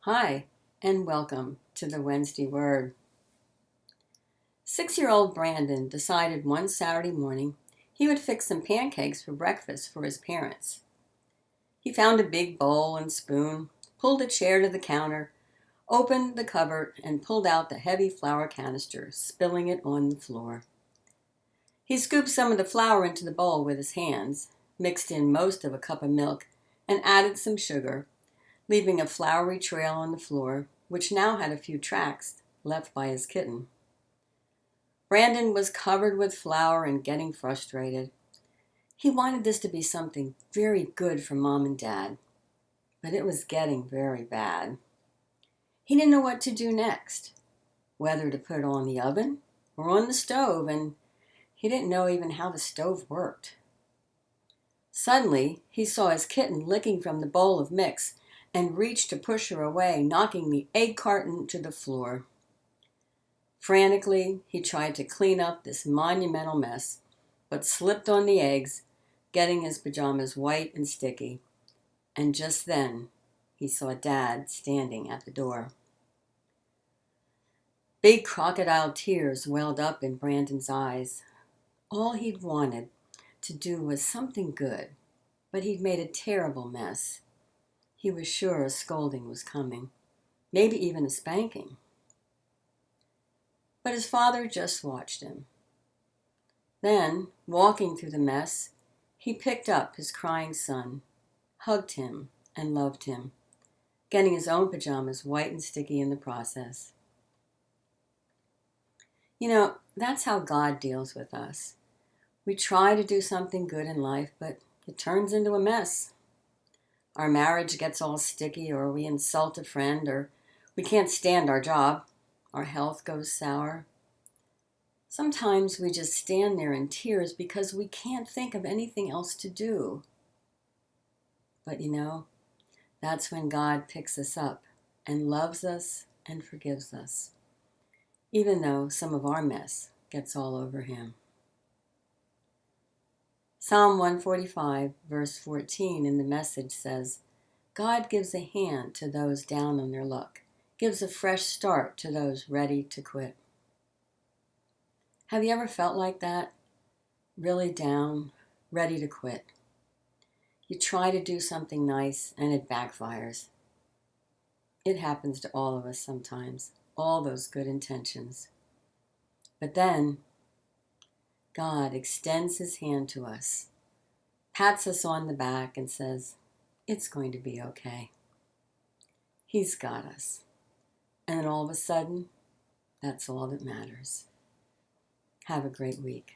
Hi, and welcome to the Wednesday Word. 6-year-old Brandon decided one Saturday morning he would fix some pancakes for breakfast for his parents. He found a big bowl and spoon, pulled a chair to the counter, opened the cupboard, and pulled out the heavy flour canister, spilling it on the floor. He scooped some of the flour into the bowl with his hands, mixed in most of a cup of milk, and added some sugar, leaving a floury trail on the floor, which now had a few tracks left by his kitten. Brandon was covered with flour and getting frustrated. He wanted this to be something very good for Mom and Dad, but it was getting very bad. He didn't know what to do next, whether to put it on the oven or on the stove, and he didn't know even how the stove worked. Suddenly, he saw his kitten licking from the bowl of mix and reached to push her away, knocking the egg carton to the floor. Frantically, he tried to clean up this monumental mess, but slipped on the eggs, getting his pajamas white and sticky. And just then, he saw Dad standing at the door. Big crocodile tears welled up in Brandon's eyes. All he'd wanted to do was something good, but he'd made a terrible mess. He was sure a scolding was coming, maybe even a spanking. But his father just watched him. Then, walking through the mess, he picked up his crying son, hugged him, and loved him, getting his own pajamas white and sticky in the process. That's how God deals with us. We try to do something good in life, but it turns into a mess. Our marriage gets all sticky, or we insult a friend, or we can't stand our job. Our health goes sour. Sometimes we just stand there in tears because we can't think of anything else to do. But that's when God picks us up and loves us and forgives us, even though some of our mess gets all over him. Psalm 145, verse 14 in the Message says, God gives a hand to those down on their luck, gives a fresh start to those ready to quit. Have you ever felt like that? Really down, ready to quit. You try to do something nice and it backfires. It happens to all of us sometimes, all those good intentions. But then God extends his hand to us, pats us on the back and says, it's going to be okay. He's got us. And then all of a sudden, that's all that matters. Have a great week.